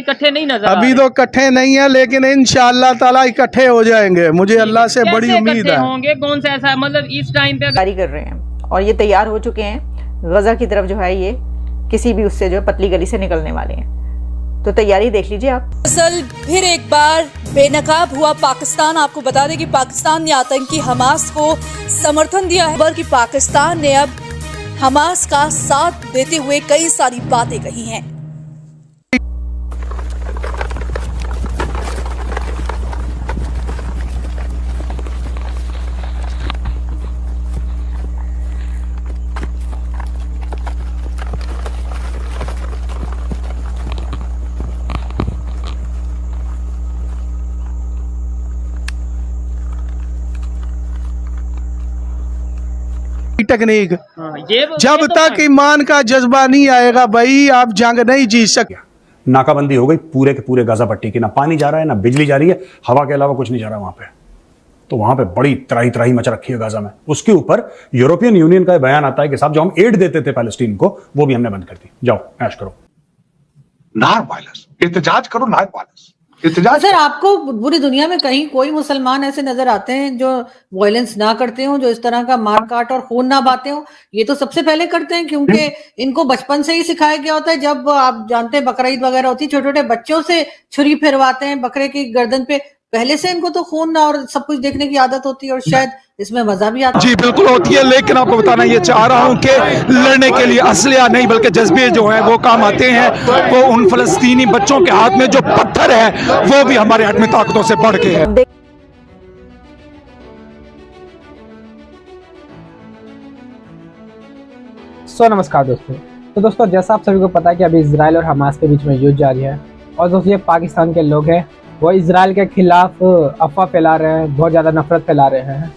इकट्ठे नहीं नजर अभी तो इकट्ठे नहीं है, लेकिन इंशाअल्लाह ताला इकट्ठे हो जाएंगे, मुझे अल्लाह से बड़ी उम्मीद है। होंगे कौन सा ऐसा मतलब इस टाइम पे तैयारी कर रहे हैं और ये तैयार हो चुके हैं। गजा की तरफ जो है ये किसी भी उससे जो है पतली गली से निकलने वाले हैं, तो तैयारी देख लीजिए आप। असल फिर एक बार बेनकाब हुआ पाकिस्तान। आपको बता दें कि पाकिस्तान ने आतंकी हमास को समर्थन दिया है, बल्कि पाकिस्तान ने अब हमास का साथ देते हुए कई सारी बातें कही हैं। टेक्निक ये जब तक ईमान का जज्बा नहीं आएगा भाई, आप जंग नहीं जीत सकते। नाकाबंदी हो गई पूरे के पूरे गाजा पट्टी की, ना पानी जा रहा है ना बिजली जा रही है, हवा के अलावा कुछ नहीं जा रहा वहां पे। तो वहां पे बड़ी त्राही त्राही मच रखी है गाजा में। उसके ऊपर यूरोपियन यूनियन का बयान आता है कि साहब जो हम एड देते थे पैलेस्टीन को वो भी हमने बंद कर दी, जाओ ऐश करो, नॉन वायलेंस, एहतजाज करो, नॉन वायलेंस। सर आपको पूरी दुनिया में कहीं कोई मुसलमान ऐसे नजर आते हैं जो वायलेंस ना करते हो, जो इस तरह का मार काट और खून ना बहाते हो? ये तो सबसे पहले करते हैं, क्योंकि इनको बचपन से ही सिखाया गया होता है। जब आप जानते हैं बकरा ईद वगैरह होती है, छोटे छोटे बच्चों से छुरी फिरवाते हैं बकरे की गर्दन पे, पहले से इनको तो खून और सब कुछ देखने की आदत होती है और शायद इसमें मजा भी आता है। जी बिल्कुल होती है, लेकिन आपको बताना ये चाह रहा हूं कि लड़ने के लिए असलिया नहीं बल्कि जज्बे जो हैं वो काम आते हैं। वो उन फलस्तीनी बच्चों के हाथ में जो पत्थर है वो भी हमारे हाथ में ताकतों से बढ़ के है। नमस्कार दोस्तों। तो दोस्तों जैसा आप सभी को पता है कि अभी इजराइल और हमास के बीच में युद्ध जारी है, और दोस्तों ये पाकिस्तान के लोग हैं वो इजराइल के खिलाफ अफवाह फैला रहे हैं, बहुत ज़्यादा नफरत फैला रहे हैं।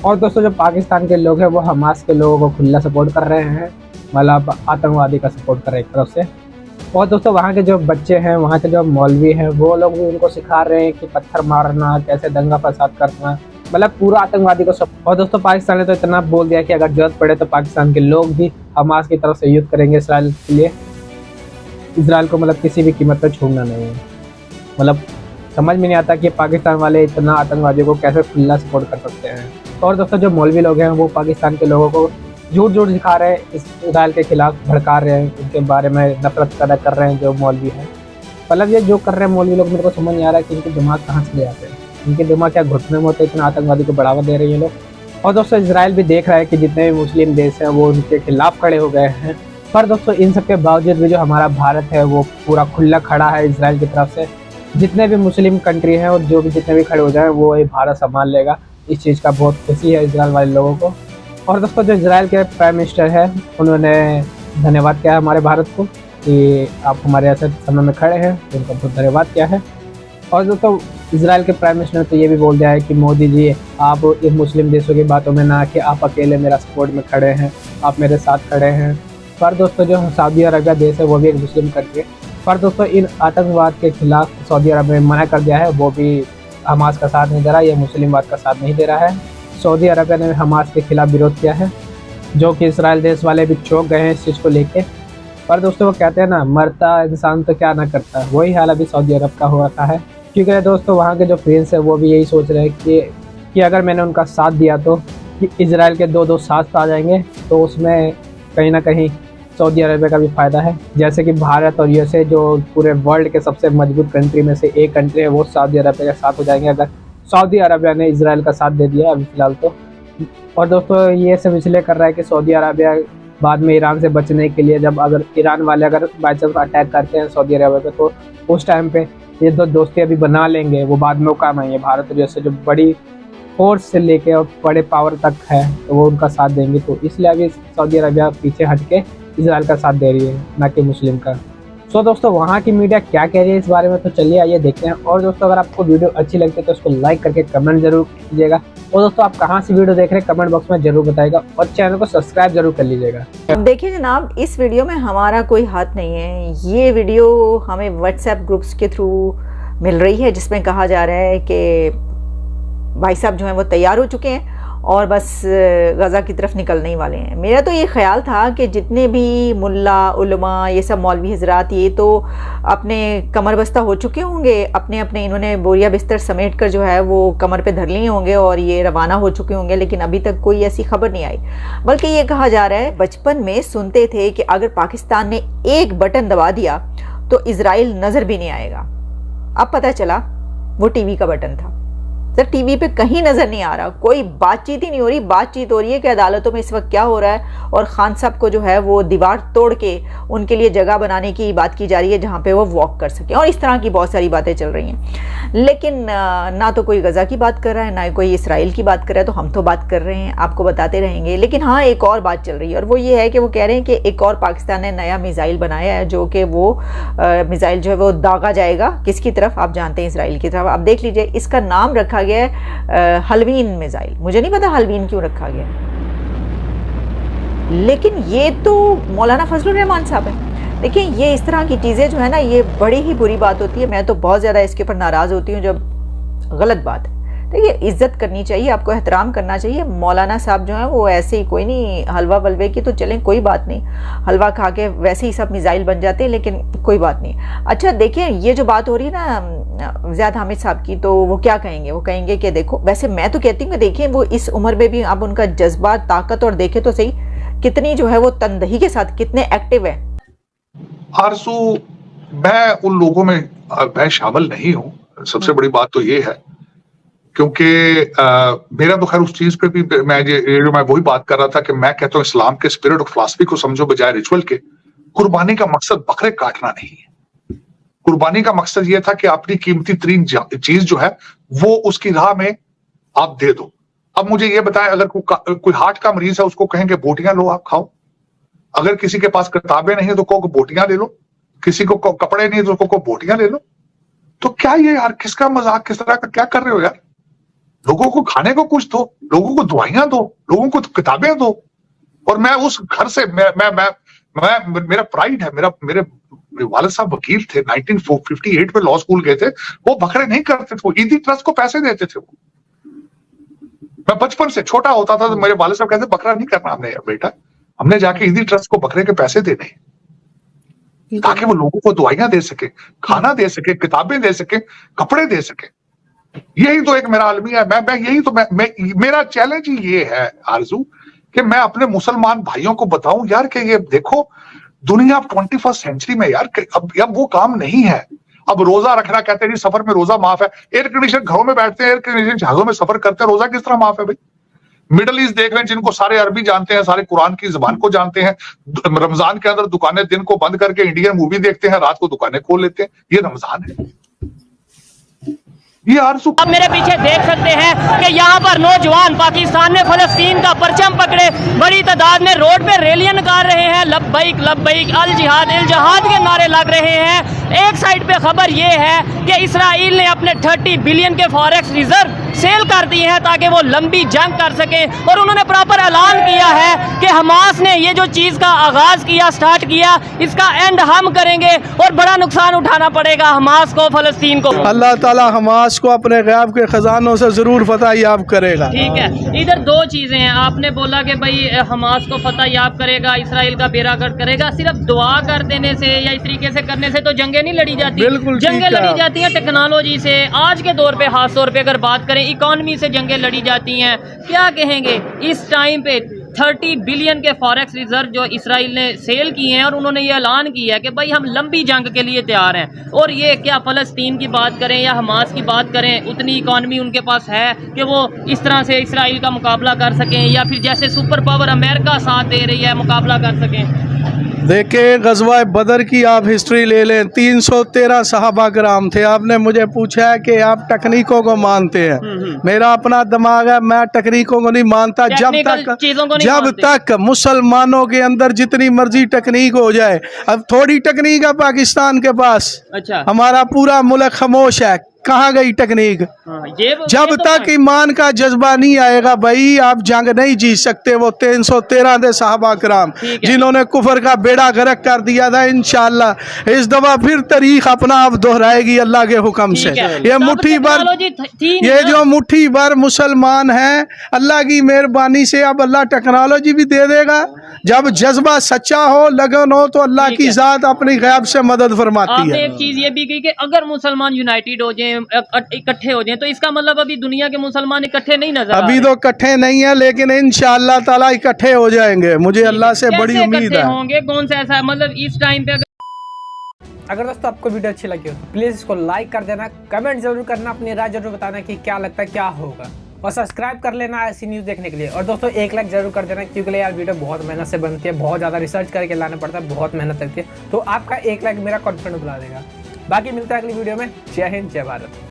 और दोस्तों जो पाकिस्तान के लोग हैं वो हमास के लोगों को खुला सपोर्ट कर रहे हैं, मतलब आतंकवादी का सपोर्ट कर रहे हैं एक तरफ से। और दोस्तों वहाँ के जो बच्चे हैं, वहाँ के जो मौलवी हैं, वो लोग भी उनको सिखा रहे हैं कि पत्थर मारना, कैसे दंगा फसाद करना, मतलब पूरा आतंकवादी को सब। और दोस्तों पाकिस्तान ने तो इतना बोल दिया कि अगर जरूरत पड़े तो पाकिस्तान के लोग भी हमास की तरफ से युद्ध करेंगे इसराइल के लिए। इसराइल को मतलब किसी भी कीमत पर छोड़ना नहीं है। मतलब समझ में नहीं आता कि पाकिस्तान वाले इतना आतंकवादियों को कैसे खुला सपोर्ट कर सकते हैं। और दोस्तों जो मौलवी लोग हैं वो पाकिस्तान के लोगों को झूठ झूठ दिखा रहे हैं, इसराइल के खिलाफ भड़का रहे हैं, उनके बारे में नफरत पैदा कर रहे हैं जो मौलवी हैं। मतलब ये जो कर रहे हैं मौलवी लोग, मेरे को समझ नहीं आ रहा है कि इनके दिमाग कहाँ से ले आते हैं, इनके दिमाग क्या घुटने में होते हैं, इतना आतंकवादी को बढ़ावा दे रहे हैं ये लोग। और दोस्तों इसराइल भी देख रहा है कि जितने भी मुस्लिम देश हैं वो उनके खिलाफ खड़े हो गए हैं। पर दोस्तों इन सब के बावजूद भी जो हमारा भारत है वो पूरा खुला खड़ा है इसराइल की तरफ से। जितने भी मुस्लिम कंट्री हैं और जो भी जितने भी खड़े हो जाएं वो ये भारत संभाल लेगा। इस चीज़ का बहुत खुशी है इसराइल वाले लोगों को। और दोस्तों जो इसराइल के प्राइम मिनिस्टर है उन्होंने धन्यवाद किया है हमारे भारत को कि आप हमारे ऐसे समय में खड़े हैं, तो उनका बहुत धन्यवाद किया है। और दोस्तों इसराइल के प्राइम मिनिस्टर ने तो ये भी बोल दिया है कि मोदी जी आप इन मुस्लिम देशों की बातों में ना कि आप अकेले मेरा सपोर्ट में खड़े हैं, आप मेरे साथ खड़े हैं। पर दोस्तों जो सऊदी अरबिया देश है वो भी एक मुस्लिम कंट्री है, पर दोस्तों इन आतंकवाद के खिलाफ सऊदी अरब ने मना कर दिया है, वो भी हमास का साथ नहीं दे रहा, ये मुस्लिमवाद का साथ नहीं दे रहा है। सऊदी अरबिया ने हमास के खिलाफ विरोध किया है, जो कि इसराइल देश वाले भी चौंक गए हैं इस चीज़ को लेके। पर दोस्तों वो कहते हैं ना, मरता इंसान तो क्या ना करता, वही हाल अभी सऊदी अरब का हो रखा है। क्योंकि दोस्तों वहाँ के जो प्रिंस है वो भी यही सोच रहे हैं कि अगर मैंने उनका साथ दिया तो कि इसराइल के दो साथ आ जाएंगे, तो उसमें कहीं ना कहीं सऊदी अरबिया का भी फ़ायदा है। जैसे कि भारत और यूएसए जो पूरे वर्ल्ड के सबसे मजबूत कंट्री में से एक कंट्री है, वो सऊदी अरबिया के साथ हो जाएंगे अगर सऊदी अरबिया ने इसराइल का साथ दे दिया अभी फ़िलहाल तो। और दोस्तों ये सब इसलिए कर रहा है कि सऊदी अरबिया बाद में ईरान से बचने के लिए, जब अगर ईरान वाले अगर बाई चांस अटैक करते हैं सऊदी अरबिया पे, तो उस टाइम पे ये दो दोस्ती अभी बना लेंगे, वो बाद में काम आएंगे। भारत जैसे जो बड़ी फोर्स से लेके और बड़े पावर तक है तो वो उनका साथ देंगे। तो इसलिए अभी सऊदी अरबिया पीछे हट के इसराइल का साथ दे रही है, ना कि मुस्लिम का। सो दोस्तों वहाँ की मीडिया क्या कह रही है इस बारे में, तो चलिए आइए देखते हैं। और दोस्तों अगर आपको वीडियो अच्छी लगती है तो उसको लाइक करके कमेंट जरूर कीजिएगा। और दोस्तों आप कहाँ से वीडियो देख रहे हैं कमेंट बॉक्स में जरूर बताइएगा, और चैनल को सब्सक्राइब जरूर कर लीजिएगा। देखिए जनाब, इस वीडियो में हमारा कोई हाथ नहीं है। ये वीडियो हमें व्हाट्सएप ग्रुप्स के थ्रू मिल रही है, जिसमें कहा जा रहा है कि भाई साहब जो हैं वो तैयार हो चुके हैं और बस गज़ा की तरफ निकलने ही वाले हैं। मेरा तो ये ख्याल था कि जितने भी मुल्ला उलमा ये सब मौलवी हजरात ये तो अपने कमर बस्ता हो चुके होंगे, अपने अपने इन्होंने बोरिया बिस्तर समेट कर जो है वो कमर पे धर लिए होंगे और ये रवाना हो चुके होंगे, लेकिन अभी तक कोई ऐसी खबर नहीं आई। बल्कि ये कहा जा रहा है, बचपन में सुनते थे कि अगर पाकिस्तान ने एक बटन दबा दिया तो इजराइल नज़र भी नहीं आएगा। अब पता चला वो टीवी का बटन था। सर टीवी पे कहीं नजर नहीं आ रहा, कोई बातचीत ही नहीं हो रही। बातचीत हो रही है कि अदालतों में इस वक्त क्या हो रहा है और खान साहब को जो है वो दीवार तोड़ के उनके लिए जगह बनाने की बात की जा रही है जहां पे वो वॉक कर सके, और इस तरह की बहुत सारी बातें चल रही हैं। लेकिन ना तो कोई गजा की बात कर रहा है, ना कोई इसराइल की बात कर रहा है। तो हम तो बात कर रहे हैं, आपको बताते रहेंगे। लेकिन हाँ, एक और बात चल रही है और वो ये है कि वो कह रहे हैं कि एक और पाकिस्तान ने नया मिसाइल बनाया है, जो कि वो मिसाइल जो है वो दागा जाएगा किसकी तरफ, आप जानते हैं, इसराइल की तरफ। आप देख लीजिए, इसका नाम रखा गया है हलवीन मिसाइल। मुझे नहीं पता हलवीन क्यों रखा गया, लेकिन ये तो मौलाना फजलुर रहमान साहब है। देखिए, ये इस तरह की चीज़ें जो है ना, ये बड़ी ही बुरी बात होती है। मैं तो बहुत ज़्यादा इसके ऊपर नाराज़ होती हूँ जब गलत बात है। देखिए, इज्जत करनी चाहिए, आपको एहतराम करना चाहिए। मौलाना साहब जो हैं वो ऐसे ही, कोई नहीं हलवा वलवे की तो चलें, कोई बात नहीं, हलवा खा के वैसे ही सब मिसाइल बन जाते हैं, लेकिन कोई बात नहीं। अच्छा देखिए, ये जो बात हो रही है ना ज़ियाद हामिद साहब की, तो वो क्या कहेंगे? वो कहेंगे कि देखो, वैसे मैं तो कहती हूँ कि देखिए, वो इस उम्र में भी आप उनका जज्बा, ताकत और देखे तो सही कितनी जो है वो तनदही के साथ कितने एक्टिव है। आरज़ू, मैं उन लोगों में मैं शामिल नहीं हूँ। सबसे बड़ी बात तो ये है, क्योंकि मेरा तो खैर उस चीज पे भी मैं वही बात कर रहा था कि मैं कहता हूँ इस्लाम के स्पिरिट और फिलॉसफी को समझो बजाय रिचुअल के। कुर्बानी का मकसद बकरे काटना नहीं है। कुर्बानी का मकसद ये था कि अपनी कीमती तरीन चीज जो है वो उसकी राह में आप दे दो। अब मुझे ये बताएं, अगर कोई हार्ट का मरीज है, उसको कहेंगे बोटियां लो आप खाओ। अगर किसी के पास किताबें नहीं है तो कहो बोटियां ले लो, किसी को कपड़े नहीं है तो कहो बोटियां ले लो। तो क्या ये यार, किसका मजाक, किस तरह का क्या कर रहे हो यार? लोगों को खाने को कुछ दो, लोगों को दवाइयां दो, लोगों को किताबें दो। और मैं उस घर से मेरा प्राइड है, मेरे वालिद साहब वकील थे, 1958 में लॉ स्कूल गए थे। वो बकरे नहीं करते थे, वो ईदी ट्रस्ट को पैसे देते थे। वो मैं बचपन से छोटा होता था तो मेरे वालिद साहब कहते बकरा नहीं करना हमने बेटा, हमने जाके ईदी ट्रस्ट को बकरे के पैसे देने, ताकि वो लोगों को दवाइयां दे सके, खाना दे सके, किताबें दे सके, कपड़े दे सके। यही तो एक मेरा अलमिया है। मैं यही तो मेरा चैलेंज ही ये है आरजू, कि मैं अपने मुसलमान भाइयों को बताऊं यार कि ये देखो, दुनिया अब 21st सेंचुरी में यार, अब वो काम नहीं है। अब रोजा रखना, कहते हैं जी सफर में रोजा माफ है। एयर कंडीशन घरों में बैठते हैं, एयर कंडीशन जहाजों में सफर करते हैं, रोजा किस तरह माफ है भाई? मिडल ईस्ट देख रहे हैं, जिनको सारे अरबी जानते हैं, सारे कुरान की जुबान को जानते हैं, रमजान के अंदर दुकानें दिन को बंद करके इंडियन मूवी देखते हैं, रात को दुकानें खोल लेते हैं। ये रमजान है। ये आप मेरे पीछे देख सकते हैं कि यहाँ पर नौजवान पाकिस्तान में फलस्तीन का परचम पकड़े बड़ी तादाद में रोड पे रैलियां निकाल रहे हैं। लब्बैक लब्बैक अल जिहाद के नारे लग रहे हैं। एक साइड पे खबर ये है कि इसराइल ने अपने 30 बिलियन के फॉरेक्स रिजर्व सेल कर दिए हैं ताकि वो लंबी जंग कर सके, और उन्होंने प्रॉपर ऐलान किया है कि हमास ने ये जो चीज का आगाज किया, स्टार्ट किया, इसका एंड हम करेंगे और बड़ा नुकसान उठाना पड़ेगा हमास को, फलस्तीन को। अल्लाह ताला हमास को अपने गैब के खजानों से जरूर फतह याब करेगा। ठीक है, इधर दो चीजें हैं। आपने बोला कि भाई हमास को फतह याब करेगा, इसराइल का बेड़ा गर्क करेगा। सिर्फ दुआ कर देने से या इस तरीके से करने से तो जंगें नहीं लड़ी जाती। जंगें लड़ी जाती हैं टेक्नोलॉजी से। आज के दौर पे, खास तौर पे अगर बात करें, इकोनॉमी से जंगें लड़ी जाती हैं। क्या कहेंगे इस टाइम पे 30 बिलियन के फॉरेक्स रिजर्व जो इसराइल ने सेल किए हैं, और उन्होंने ये ऐलान किया है कि भाई हम लंबी जंग के लिए तैयार हैं। और ये क्या फलस्तीन की बात करें या हमास की बात करें, उतनी इकॉनमी उनके पास है कि वो इस तरह से इसराइल का मुकाबला कर सकें, या फिर जैसे सुपर पावर अमेरिका साथ दे रही है मुकाबला कर सकें? देखिए, गज़वा बदर की आप हिस्ट्री ले लें, 313 सहाबा कराम थे। आपने मुझे पूछा है कि आप तकनीकों को मानते हैं। मेरा अपना दिमाग है, मैं तकनीकों को नहीं मानता। जब तक मुसलमानों के अंदर जितनी मर्जी तकनीक हो जाए, अब थोड़ी तकनीक है पाकिस्तान के पास। अच्छा, हमारा पूरा मुल्क खामोश है। कहाँ गई टेक्निक? ये जब तो तक ईमान का जज्बा नहीं आएगा भाई, आप जंग नहीं जीत सकते। वो 313 थे सहाबा कराम जिन्होंने कुफर का बेड़ा गर्क कर दिया था। इंशाअल्लाह इस दफा फिर तारीख अपना आप दोहराएगी अल्लाह के हुक्म से। ये मुट्ठी भर, ये जो मुट्ठी भर मुसलमान हैं, अल्लाह की मेहरबानी से अब अल्लाह टेक्नोलॉजी भी दे देगा। जब जज्बा सच्चा हो, लगन हो, तो अल्लाह की जात अपनी गैब से मदद फरमाती है। एक चीज ये भी कही कि अगर मुसलमान यूनाइटेड हो जाएं, इकट्ठे हो जाएं, तो इसका मतलब अभी दुनिया के मुसलमान इकट्ठे नहीं नजर अभी तो इकट्ठे नहीं है, लेकिन इंशाअल्लाह ताला इकट्ठे हो जाएंगे। मुझे अल्लाह से बड़ी उम्मीद है। होंगे कौन सा ऐसा मतलब इस टाइम पे? अगर दोस्तों आपको वीडियो अच्छी लगी हो तो प्लीज़ इसको लाइक कर देना, कमेंट जरूर करना, अपनी राय जरूर बताना कि क्या लगता है क्या होगा, और सब्सक्राइब कर लेना ऐसी न्यूज़ देखने के लिए। और दोस्तों एक लाइक जरूर कर देना, क्योंकि यार वीडियो बहुत मेहनत से बनती है, बहुत ज़्यादा रिसर्च करके लाना पड़ता है, बहुत मेहनत लगती है। तो आपका एक लाइक मेरा कॉन्फिडेंस बढ़ा देगा। बाकी मिलता है अगली वीडियो में। जय हिंद, जय भारत।